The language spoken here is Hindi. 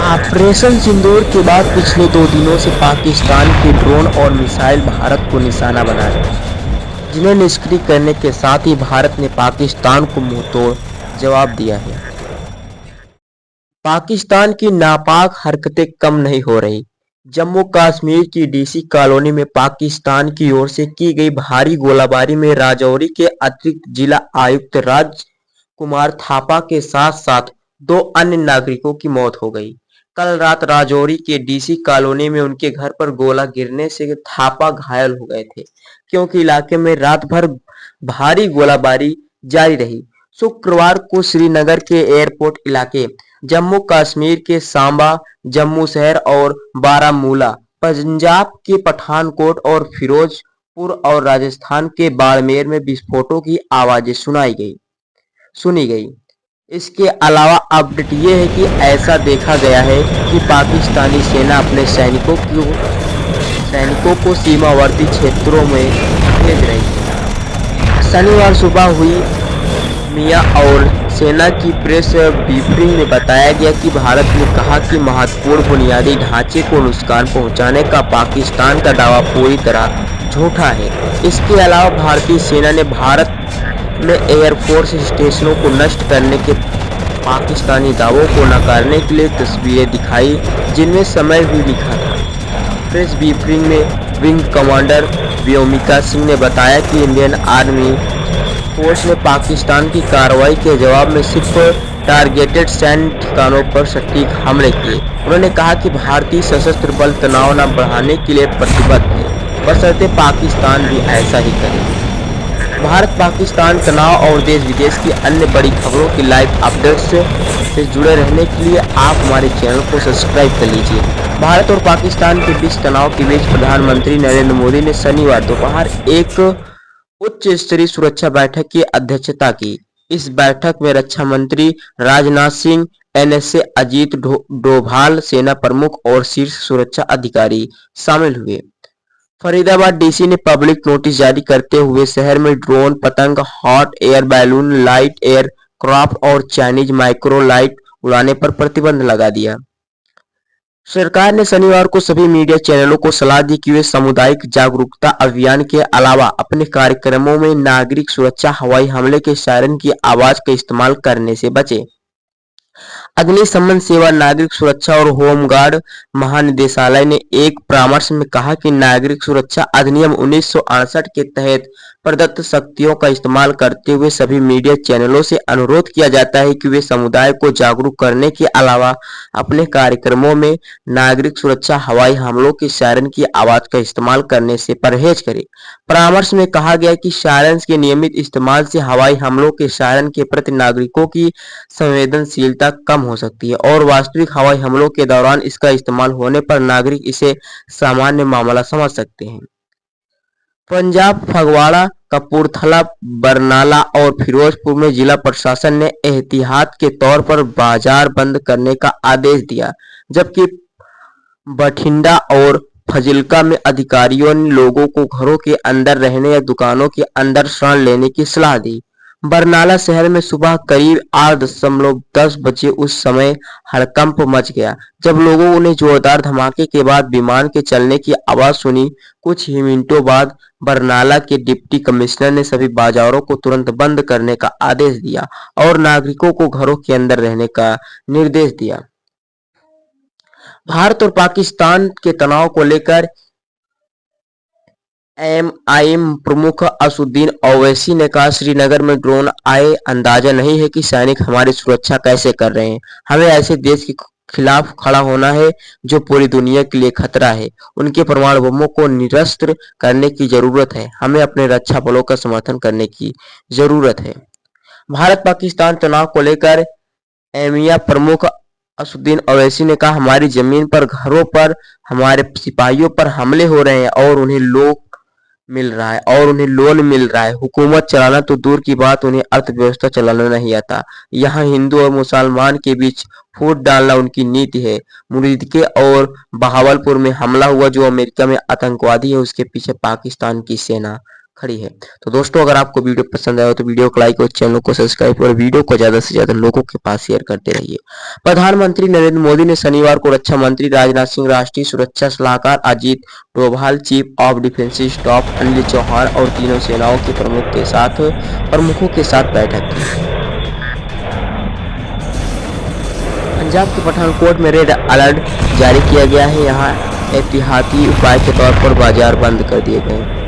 ऑपरेशन सिंदूर के बाद पिछले 2 दिनों से पाकिस्तान के ड्रोन और मिसाइल भारत को निशाना बना रहे हैं, जिन्हें निष्क्रिय करने के साथ ही भारत ने पाकिस्तान को मुंहतोड़ जवाब दिया है। पाकिस्तान की नापाक हरकतें कम नहीं हो रही। जम्मू कश्मीर की डीसी कॉलोनी में पाकिस्तान की ओर से की गई भारी गोलाबारी में राजौरी के अतिरिक्त जिला आयुक्त राज कुमार थापा के साथ साथ 2 अन्य नागरिकों की मौत हो गई। कल रात राजौरी के डीसी कॉलोनी में उनके घर पर गोला गिरने से थापा घायल हो गए थे, क्योंकि इलाके में रात भर भारी गोलाबारी जारी रही। शुक्रवार को श्रीनगर के एयरपोर्ट इलाके, जम्मू कश्मीर के सांबा, जम्मू शहर और बारामूला, पंजाब के पठानकोट और फिरोजपुर और राजस्थान के बाड़मेर में विस्फोटों की आवाजें सुनी गई। इसके अलावा अपडेट ये है कि ऐसा देखा गया है कि पाकिस्तानी सेना अपने सैनिकों को सीमावर्ती क्षेत्रों में भेज रही है। शनिवार सुबह हुई मिया और सेना की प्रेस ब्रीफिंग में बताया गया कि भारत ने कहा कि महत्वपूर्ण बुनियादी ढांचे को नुकसान पहुंचाने का पाकिस्तान का दावा पूरी तरह झूठा है। इसके अलावा भारतीय सेना ने भारत में एयरफोर्स स्टेशनों को नष्ट करने के पाकिस्तानी दावों को नकारने के लिए तस्वीरें दिखाई, जिनमें समय भी लिखा था। प्रेस ब्रीफिंग में विंग कमांडर व्योमिका सिंह ने बताया कि इंडियन आर्मी फोर्स ने पाकिस्तान की कार्रवाई के जवाब में सिर्फ टारगेटेड सैन्य ठिकानों पर सटीक हमले किए। उन्होंने कहा कि भारतीय सशस्त्र बल तनाव न बढ़ाने के लिए प्रतिबद्ध है, बशर्ते पाकिस्तान भी ऐसा ही करे। भारत पाकिस्तान तनाव और देश विदेश की अन्य बड़ी खबरों की लाइव अपडेट्स से जुड़े रहने के लिए आप हमारे चैनल को सब्सक्राइब कर लीजिए। भारत और पाकिस्तान के बीच तनाव के बीच प्रधानमंत्री नरेंद्र मोदी ने शनिवार दोपहर एक उच्च स्तरीय सुरक्षा बैठक की अध्यक्षता की। इस बैठक में रक्षा मंत्री राजनाथ सिंह, एनएसए अजीत डोभाल, सेना प्रमुख और शीर्ष सुरक्षा अधिकारी शामिल हुए। फरीदाबाद डीसी ने पब्लिक नोटिस जारी करते हुए शहर में ड्रोन, पतंग, hot air balloon, light air craft और चाइनीज माइक्रो लाइट उड़ाने पर प्रतिबंध लगा दिया। सरकार ने शनिवार को सभी मीडिया चैनलों को सलाह दी कि वे सामुदायिक जागरूकता अभियान के अलावा अपने कार्यक्रमों में नागरिक सुरक्षा, हवाई हमले के सायरन की आवाज का इस्तेमाल करने से बचें। अग्निशमन सेवा, नागरिक सुरक्षा और होमगार्ड महानिदेशालय ने एक परामर्श में कहा कि नागरिक सुरक्षा अधिनियम 1968 के तहत प्रदत्त शक्तियों का इस्तेमाल करते हुए सभी मीडिया चैनलों से अनुरोध किया जाता है कि वे समुदाय को जागरूक करने के अलावा अपने कार्यक्रमों में नागरिक सुरक्षा, हवाई हमलों के सायरन की आवाज का इस्तेमाल करने से परहेज करें। परामर्श में कहा गया कि सायरन के नियमित इस्तेमाल से हवाई हमलों के सायरन के प्रति नागरिकों की संवेदनशीलता कम हो सकती है और वास्तविक हवाई हमलों के दौरान इसका इस्तेमाल होने पर नागरिक इसे सामान्य मामला समझ सकते हैं। पंजाब, फगवाड़ा, कपूरथला, बरनाला और फिरोजपुर में जिला प्रशासन ने एहतियात के तौर पर बाजार बंद करने का आदेश दिया, जबकि बठिंडा और फजिल्का में अधिकारियों ने लोगों को घरों के अंदर रहने या दुकानों के अंदर शरण लेने की सलाह दी। बरनाला शहर में सुबह करीब 8:10 बजे उस समय हड़कंप मच गया जब लोगों ने जोरदार धमाके के बाद विमान के चलने की आवाज सुनी। कुछ ही मिनटों बाद बरनाला के डिप्टी कमिश्नर ने सभी बाजारों को तुरंत बंद करने का आदेश दिया और नागरिकों को घरों के अंदर रहने का निर्देश दिया। भारत और पाकिस्तान के तनाव को लेकर एमआईएम प्रमुख असदुद्दीन ओवैसी ने कहा, श्रीनगर में ड्रोन आए, अंदाजा नहीं है कि सैनिक हमारी सुरक्षा कैसे कर रहे हैं। हमें ऐसे देश के खिलाफ खड़ा होना है जो पूरी दुनिया के लिए खतरा है। उनके परमाणु बमों को निरस्त करने की जरूरत है। हमें अपने रक्षा बलों का समर्थन करने की जरूरत है। भारत पाकिस्तान तनाव को लेकर एमिया प्रमुख असदुद्दीन ओवैसी ने कहा, हमारी जमीन पर, घरों पर, हमारे सिपाहियों पर हमले हो रहे हैं और उन्हें लोन मिल रहा है। हुकूमत चलाना तो दूर की बात, उन्हें अर्थव्यवस्था चलाना नहीं आता। यहाँ हिंदू और मुसलमान के बीच फूट डालना उनकी नीति है। मुरीदके और बहावलपुर में हमला हुआ जो अमेरिका में आतंकवादी है, उसके पीछे पाकिस्तान की सेना खड़ी है। तो दोस्तों, अगर आपको वीडियो पसंद आया हो तो वीडियो को लाइक और चैनल को सब्सक्राइब और वीडियो को ज्यादा से ज्यादा लोगों के पास शेयर करते रहिए। प्रधानमंत्री नरेंद्र मोदी ने शनिवार को रक्षा मंत्री राजनाथ सिंह, राष्ट्रीय सुरक्षा सलाहकार Ajit Doval, chief of defence staff Anil Chauhan और तीनों सेनाओं के प्रमुखों के साथ बैठक की। पंजाब के पठानकोट में रेड अलर्ट जारी किया गया है। यहाँ एहतियाती उपाय के तौर पर बाजार बंद कर दिए गए हैं।